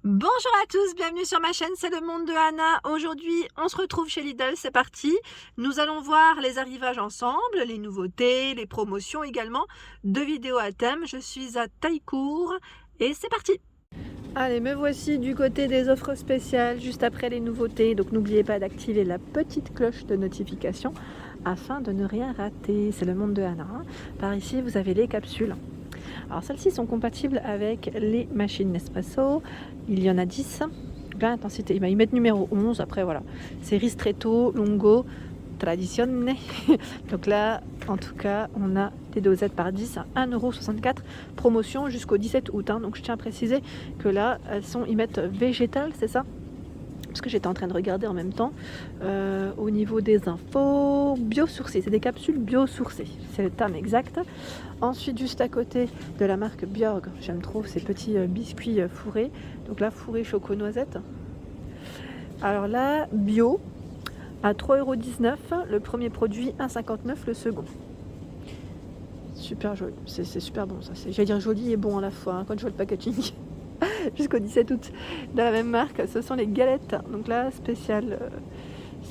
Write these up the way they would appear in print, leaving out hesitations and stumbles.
Bonjour à tous, bienvenue sur ma chaîne, c'est le monde de Anna. Aujourd'hui, on se retrouve chez Lidl, c'est parti. Nous allons voir les arrivages ensemble, les nouveautés, les promotions également. Deux vidéos à thème, je suis à Taillecourt et c'est parti. Allez, me voici du côté des offres spéciales, juste après les nouveautés. Donc n'oubliez pas d'activer la petite cloche de notification afin de ne rien rater. C'est le monde de Anna. Par ici, vous avez les capsules. Alors celles-ci sont compatibles avec les machines Nespresso. Il y en a 10. L'intensité, ils mettent numéro 11. Après voilà, c'est Ristretto, Lungo, Tradizione. Donc là, en tout cas, on a des dosettes par 10 à 1,64 €. Promotion jusqu'au 17 août. Donc je tiens à préciser que là, ils mettent végétal, c'est ça? Parce que j'étais en train de regarder en même temps au niveau des infos, biosourcés, c'est des capsules biosourcées, c'est le terme exact. Ensuite, juste à côté de la marque Björg, j'aime trop ces petits biscuits fourrés, donc là fourré choco-noisette. Alors là, bio à 3,19 €, le premier produit, 1,59 € le second. Super joli, c'est super bon ça, j'allais dire joli et bon à la fois quand je vois le packaging. Jusqu'au 17 août. Dans la même marque, ce sont les galettes. Donc là, spécial,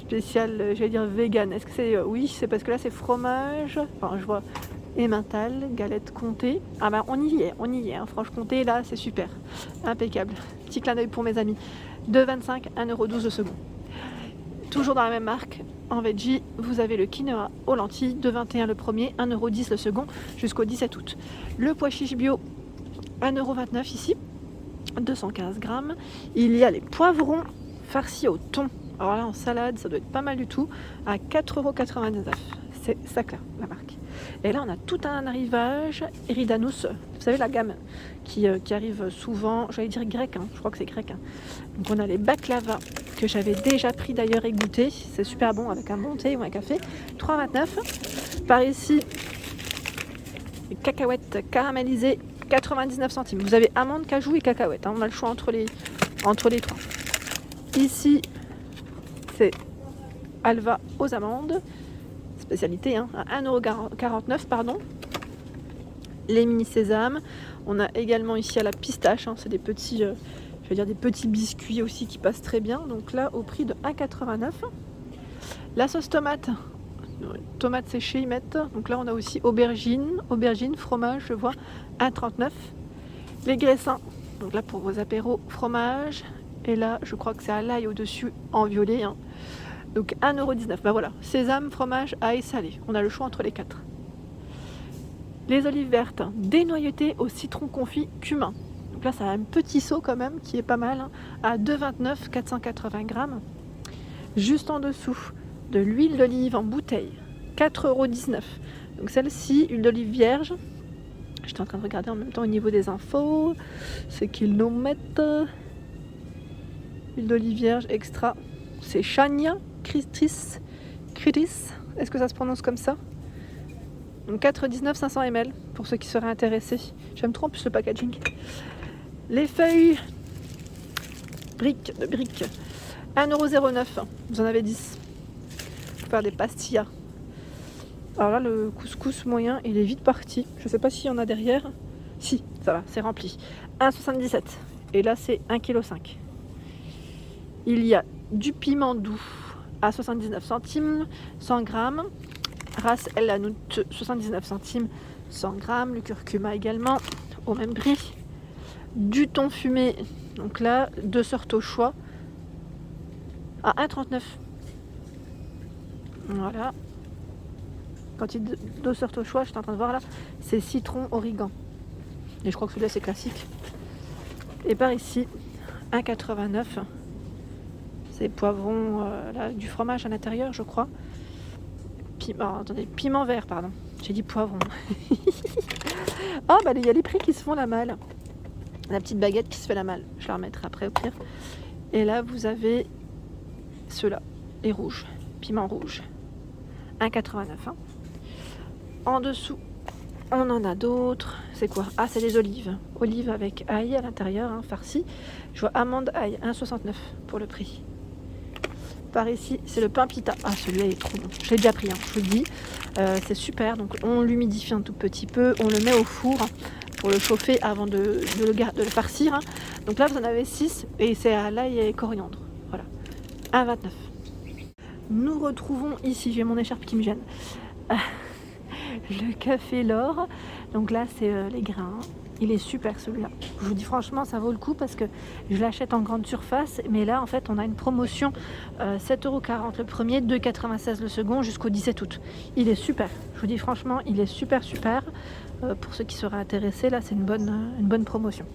j'allais dire vegan. Est-ce que c'est... oui, c'est parce que là, c'est fromage. Enfin, je vois emmental, galette comté. Ah ben, on y est. Franche-comté, là, c'est super. Impeccable. Petit clin d'œil pour mes amis. 2,25 €, 1,12 € le second. Toujours dans la même marque, en veggie, vous avez le quinoa aux lentilles. 2,21 € le premier, 1,10 € le second, jusqu'au 17 août. Le pois chiche bio, 1,29 € ici. 215 grammes. Il y a les poivrons farcis au thon. Alors là, en salade, ça doit être pas mal du tout. À 4,99 €. C'est Sacla, la marque. Et là, on a tout un arrivage. Eridanus, vous savez, la gamme qui arrive souvent, j'allais dire grec, je crois que c'est grec. Donc on a les baklava que j'avais déjà pris d'ailleurs et goûté. C'est super bon avec un bon thé ou un café. 3,29 €. Par ici, les cacahuètes caramélisées, 99 centimes. Vous avez amandes, cajou et cacahuètes. On a le choix entre les trois. Ici, c'est Alva aux amandes. Spécialité, à 1,49 €, pardon. Les mini sésames. On a également ici à la pistache. C'est des petits, des petits biscuits aussi qui passent très bien. Donc là, au prix de 1,89 €. La sauce tomate. Tomates séchées, ils mettent. Donc là, on a aussi aubergine, fromage, je vois, 1,39 €. Les graissins, donc là pour vos apéros, fromage. Et là, je crois que c'est à l'ail au-dessus en violet. Donc 1,19 €. Ben voilà, sésame, fromage, ail, salé. On a le choix entre les 4. Les olives vertes, dénoyautées au citron confit cumin. Donc là, ça a un petit seau quand même qui est pas mal. À 2,29 €, 480 grammes. Juste en dessous, de l'huile d'olive en bouteille, 4,19 €. Donc celle-ci, huile d'olive vierge. J'étais en train de regarder en même temps au niveau des infos ce qu'ils nous mettent. Huile d'olive vierge extra, c'est Chania Critis. Est-ce que ça se prononce comme ça? Donc 4,19 €, 500 ml pour ceux qui seraient intéressés. J'aime trop en plus le packaging. Les feuilles briques, 1,09 €. Vous en avez 10 pour faire des pastillas. Alors là, le couscous moyen, il est vite parti. Je sais pas s'il y en a derrière. Si, ça va, c'est rempli. 1,77 €. Et là, c'est 1,5 kg. Il y a du piment doux à 79 centimes, 100 grammes. Ras El Hanout, 79 centimes, 100 grammes. Le curcuma également, au même prix. Du thon fumé, donc là, 2 sortes au choix, à 1,39 €. Voilà. Quand il 2 sortes au choix, je suis en train de voir là, c'est citron, origan. Et je crois que celui-là, c'est classique. Et par ici, 1,89 €. C'est poivrons, là, du fromage à l'intérieur, je crois. Piment vert, pardon. J'ai dit poivron. Oh, bah il y a les prix qui se font la malle. La petite baguette qui se fait la malle. Je la remettrai après au pire. Et là, vous avez ceux-là, les rouges. Piment rouge. 1,89 €. En dessous, on en a d'autres. C'est quoi? Ah, c'est les olives. Olives avec ail à l'intérieur, farci. Je vois amande ail, 1,69 € pour le prix. Par ici, c'est le pain pita. Ah, celui-là il est trop bon. Je l'ai déjà pris, je vous le dis. C'est super. Donc, on l'humidifie un tout petit peu. On le met au four pour le chauffer avant de le farcir. Hein. Donc là, vous en avez 6 et c'est à l'ail et coriandre. Voilà, 1,29. Nous retrouvons ici, j'ai mon écharpe qui me gêne, le café L'Or. Donc là, c'est les grains. Il est super celui-là. Je vous dis franchement, ça vaut le coup parce que je l'achète en grande surface. Mais là, en fait, on a une promotion 7,40€ le premier, 2,96€ le second jusqu'au 17 août. Il est super. Je vous dis franchement, il est super. Pour ceux qui seraient intéressés, là, c'est une bonne promotion.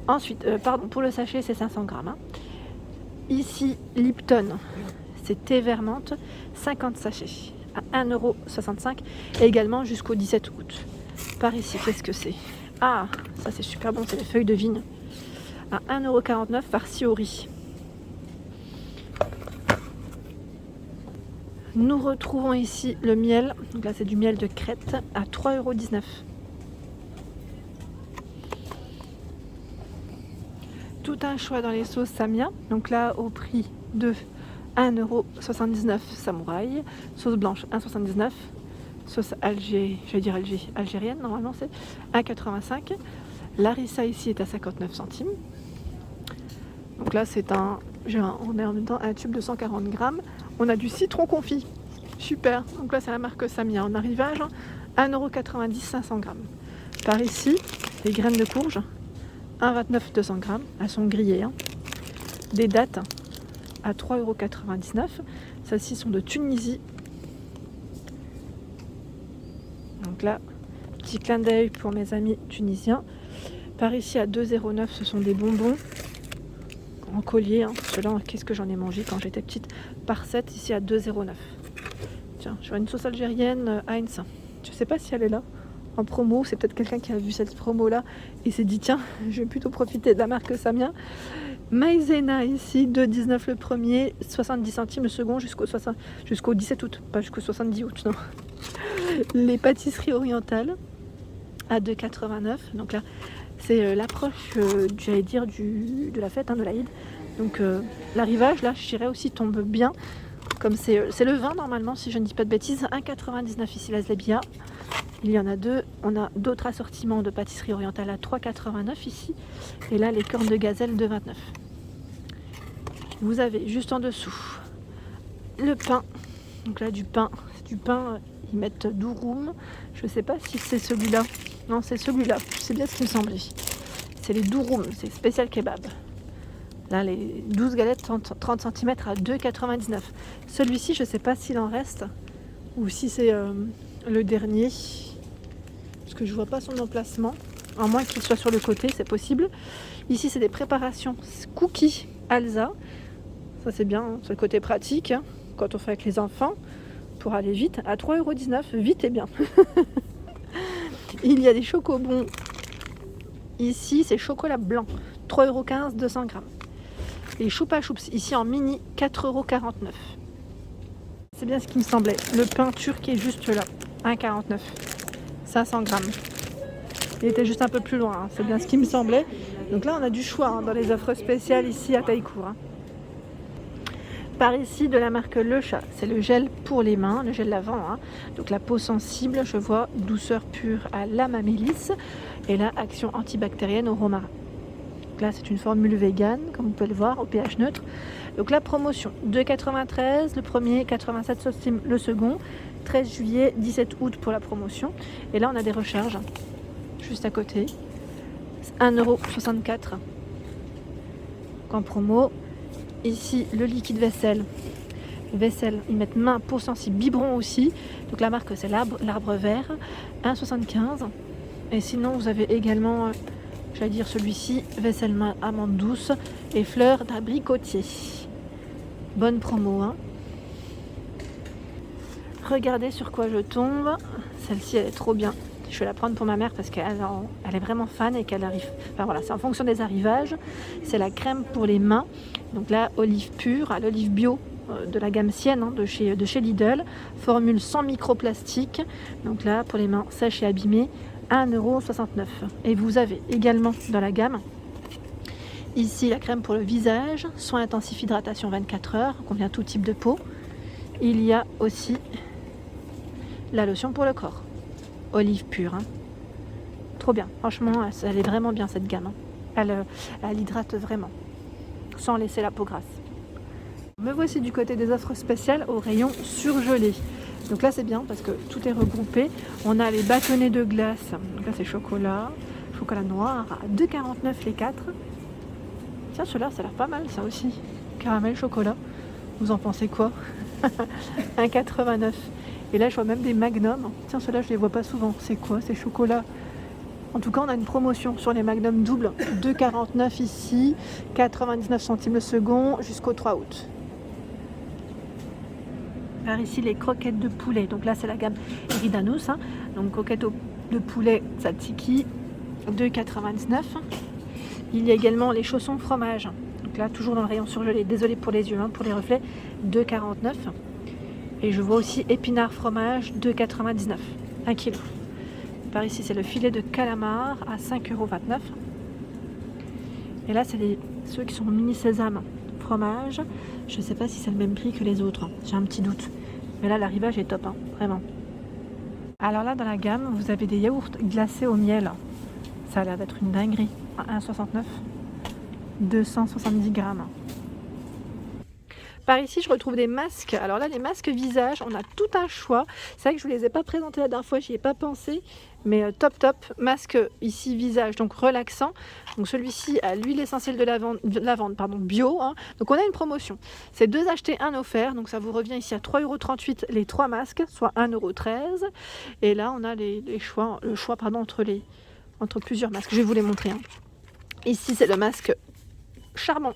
Ensuite, pour le sachet, c'est 500 grammes. Hein. Ici, Lipton, c'est thé vert menthe, 50 sachets à 1,65€ et également jusqu'au 17 août. Par ici, qu'est-ce que c'est? Ah, ça c'est super bon, c'est les feuilles de vigne à 1,49€ farci au riz. Nous retrouvons ici le miel, donc là c'est du miel de Crète à 3,19€. Tout un choix dans les sauces Samia, donc là au prix de 1,79€ samouraï, sauce blanche 1,79€, sauce algérienne normalement c'est 1,85€. Larissa ici est à 59 centimes. Donc là c'est on a en même temps un tube de 140 grammes. On a du citron confit, super. Donc là c'est la marque Samia en arrivage, 1,90€, 500 grammes. Par ici, les graines de courge, 1,29€, 200 grammes. Elles sont grillées. Hein. Des dattes à 3,99€. Celles-ci sont de Tunisie. Donc là, petit clin d'œil pour mes amis tunisiens. Par ici à 2,09€, ce sont des bonbons en collier. Hein. Ceux-là, qu'est-ce que j'en ai mangé quand j'étais petite? Par 7, ici à 2,09€. Tiens, je vois une sauce algérienne Heinz. Je sais pas si elle est là en promo. C'est peut-être quelqu'un qui a vu cette promo-là et s'est dit tiens, je vais plutôt profiter de la marque Samia. Maïzena ici, 2,19€ le premier, 70 centimes le second jusqu'au 17 août. Pas jusqu'au 70 août, non. Les pâtisseries orientales à 2,89€. Donc là, c'est l'approche, j'allais dire, de la fête, hein, de l'Aïd. Donc l'arrivage, là, je dirais aussi, tombe bien. Comme c'est le vin, normalement, si je ne dis pas de bêtises. 1,99€ ici, la Zlebia. Il y en a deux. On a d'autres assortiments de pâtisserie orientale à 3,89€ ici. Et là, les cornes de gazelle, 2,29€. Vous avez juste en dessous le pain. Donc là, du pain. C'est du pain, ils mettent douroum. Je ne sais pas si c'est celui-là. Non, c'est celui-là. C'est bien ce qui me semblait. C'est les douroum, c'est spécial kebab. Là, les 12 galettes 30 cm à 2,99€. Celui-ci, je ne sais pas s'il en reste ou si c'est le dernier. Parce que je ne vois pas son emplacement. À moins qu'il soit sur le côté, c'est possible. Ici, c'est des préparations cookies Alza. Ça, c'est bien, hein. C'est le côté pratique hein, quand on fait avec les enfants pour aller vite. À 3,19€, vite et bien. Il y a des chocobons. Ici, c'est chocolat blanc. 3,15€, 200 grammes. Les choupa choups, ici en mini, 4,49€. C'est bien ce qui me semblait. Le pain turc est juste là. 1,49€. 500 grammes. Il était juste un peu plus loin. Hein. C'est bien ce qui me semblait. Donc là, on a du choix hein, dans les offres spéciales ici à Taillecourt. Hein. Par ici, de la marque Le Chat, c'est le gel pour les mains, le gel lavant. Hein. Donc la peau sensible, je vois, douceur pure à l'âme à mélisse. Et là, action antibactérienne au romarin. Donc là, c'est une formule vegan, comme vous pouvez le voir, au pH neutre. Donc la promotion, 2,93€, le premier, 87 centimes le second, 13 juillet, 17 août pour la promotion. Et là, on a des recharges, juste à côté. 1,64€. En promo. Ici, le liquide vaisselle. Ils mettent main, peau sensible, biberon aussi. Donc la marque, c'est l'arbre vert, 1,75€. Et sinon, vous avez également, j'allais dire celui-ci, vaisselle main, amande douce et fleurs d'abricotier. Bonne promo, hein. Regardez sur quoi je tombe. Celle-ci, elle est trop bien. Je vais la prendre pour ma mère parce qu'elle est vraiment fan et qu'elle arrive. Enfin voilà, c'est en fonction des arrivages. C'est la crème pour les mains. Donc là, olive pure, à l'olive bio de la gamme Sienne hein, de chez Lidl. Formule sans microplastique. Donc là, pour les mains sèches et abîmées, 1,69€. Et vous avez également dans la gamme, ici la crème pour le visage, soin intensif hydratation 24 heures, convient tout type de peau. Il y a aussi la lotion pour le corps. Olive pure. Hein. trop bien. Franchement, elle est vraiment bien cette gamme. Elle hydrate vraiment, sans laisser la peau grasse. Me voici du côté des offres spéciales au rayon surgelé. Donc là c'est bien parce que tout est regroupé. On a les bâtonnets de glace. Donc là c'est chocolat noir à 2,49 les 4. Tiens, celui-là ça a l'air pas mal ça aussi. Caramel chocolat. Vous en pensez quoi? 1,89. Et là je vois même des magnums. Tiens, ceux-là je les vois pas souvent. C'est quoi? C'est chocolat. En tout cas on a une promotion sur les magnums doubles. 2,49 ici, 99 centimes le second jusqu'au 3 août. Par ici les croquettes de poulet, donc là c'est la gamme Eridanus, hein. Donc croquettes de poulet tzatziki, 2,99. Il y a également les chaussons fromage, donc là toujours dans le rayon surgelé, désolé pour les yeux, hein, pour les reflets, 2,49. Et je vois aussi épinards fromage, 2,99, 1 kg. Par ici c'est le filet de calamar à 5,29 €. Et là c'est ceux qui sont mini sésame fromage. Je ne sais pas si c'est le même prix que les autres, j'ai un petit doute. Mais là l'arrivage est top, hein, vraiment. Alors là dans la gamme, vous avez des yaourts glacés au miel. Ça a l'air d'être une dinguerie. 1,69 €, 270 grammes. Par ici, je retrouve des masques. Alors là, les masques visage, on a tout un choix. C'est vrai que je ne vous les ai pas présentés la dernière fois, j'y ai pas pensé. Mais top. Masque ici visage, donc relaxant. Donc celui-ci à l'huile essentielle de lavande bio. Hein. Donc on a une promotion. C'est 2 achetés, 1 offert. Donc ça vous revient ici à 3,38 € les 3 masques, soit 1,13 €. Et là, on a le choix entre plusieurs masques. Je vais vous les montrer. Hein. Ici, c'est le masque charbon.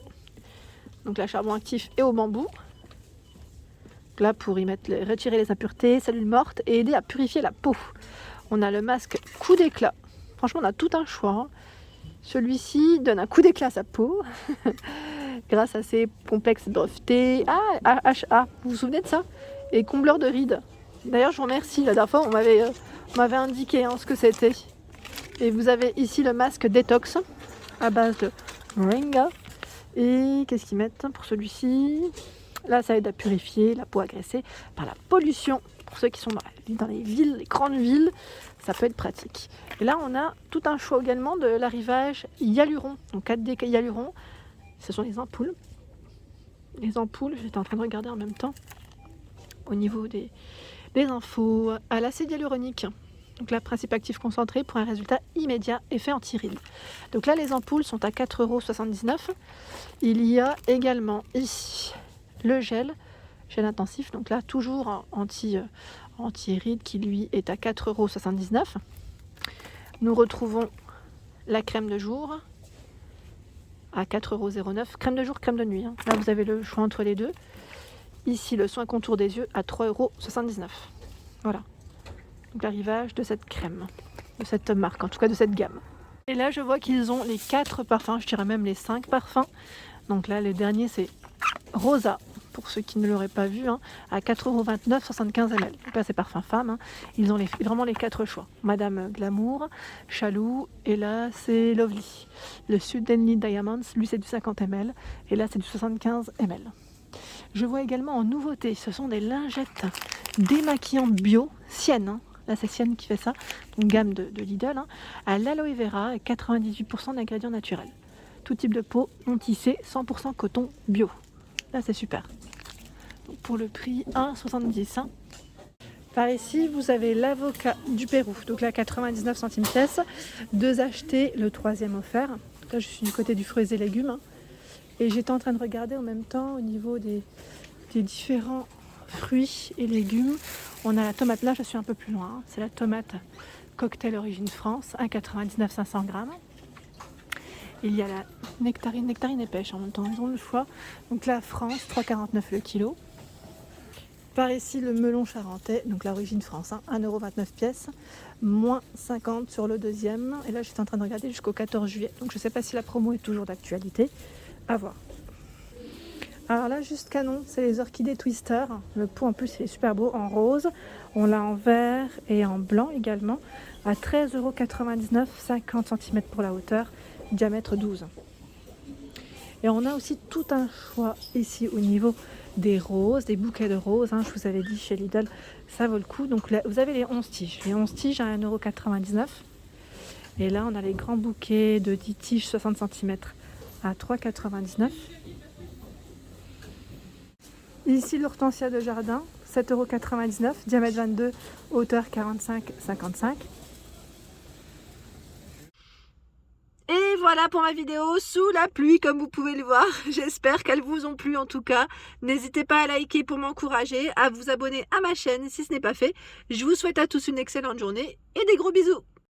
Donc là, charbon actif et au bambou. Donc là, pour retirer les impuretés, cellules mortes et aider à purifier la peau. On a le masque coup d'éclat. Franchement, on a tout un choix. Hein. Celui-ci donne un coup d'éclat à sa peau grâce à ses complexes brevetés. AHA, vous vous souvenez de ça? Et combleur de rides. D'ailleurs, je vous remercie. La dernière fois, on m'avait indiqué ce que c'était. Et vous avez ici le masque détox à base de moringa. Et qu'est-ce qu'ils mettent pour celui-ci? Là, ça aide à purifier la peau agressée par la pollution. Pour ceux qui sont dans les villes, les grandes villes, ça peut être pratique. Et là, on a tout un choix également de l'arrivage hyaluron. Donc 4D hyaluron, ce sont les ampoules. Les ampoules, j'étais en train de regarder en même temps au niveau des infos. À l'acide hyaluronique. Donc là, principe actif concentré pour un résultat immédiat, effet anti-rides. Donc là, les ampoules sont à 4,79 €. Il y a également ici le gel intensif. Donc là, toujours anti-rides qui lui est à 4,79 €. Nous retrouvons la crème de jour à 4,09 €. Crème de jour, crème de nuit. Hein. Là, vous avez le choix entre les deux. Ici, le soin contour des yeux à 3,79 €. Voilà. Donc l'arrivage de cette crème, de cette marque, en tout cas de cette gamme. Et là je vois qu'ils ont les 4 parfums, je dirais même les 5 parfums. Donc là le dernier c'est Rosa, pour ceux qui ne l'auraient pas vu, hein, à 4,29 €, 75 ml. Donc là c'est parfum femme, hein. Ils ont vraiment les 4 choix. Madame Glamour, Chalou, et là c'est Lovely. Le Suddenly Diamonds, lui c'est du 50 ml, et là c'est du 75 ml. Je vois également en nouveauté, ce sont des lingettes démaquillantes bio, Sienne, hein. Là, c'est Sienne qui fait ça, une gamme de Lidl, hein, à l'aloe vera et 98% d'ingrédients naturels. Tout type de peau, non tissé, 100% coton bio. Là, c'est super. Donc, pour le prix 1,70 €. Hein. Par ici, vous avez l'avocat du Pérou. Donc là, 99 centimes pièce. 2 achetés, le 3e offert. Donc là, je suis du côté du fruits et légumes. Hein. Et j'étais en train de regarder en même temps au niveau des différents fruits et légumes. On a la tomate, là je suis un peu plus loin, c'est la tomate cocktail origine France, 1,99 €, 500 grammes. Il y a la nectarine et pêche en même temps, ils ont le choix. Donc la France, 3,49 € le kilo. Par ici le melon charentais, donc l'origine France, 1,29 € pièce, moins 50 sur le deuxième. Et là j'étais en train de regarder jusqu'au 14 juillet, donc je ne sais pas si la promo est toujours d'actualité, à voir. Alors là, juste canon, c'est les orchidées Twister. Le pot en plus, il est super beau, en rose. On l'a en vert et en blanc également. À 13,99 €, 50 cm pour la hauteur, diamètre 12. Et on a aussi tout un choix ici au niveau des roses, des bouquets de roses. Hein, je vous avais dit chez Lidl, ça vaut le coup. Donc là, vous avez les 11 tiges. Les 11 tiges à 1,99 €. Et là, on a les grands bouquets de 10 tiges 60 cm à 3,99 €. Ici, l'hortensia de jardin, 7,99 €, diamètre 22, hauteur 45-55. Et voilà pour ma vidéo sous la pluie, comme vous pouvez le voir. J'espère qu'elles vous ont plu en tout cas. N'hésitez pas à liker pour m'encourager, à vous abonner à ma chaîne si ce n'est pas fait. Je vous souhaite à tous une excellente journée et des gros bisous.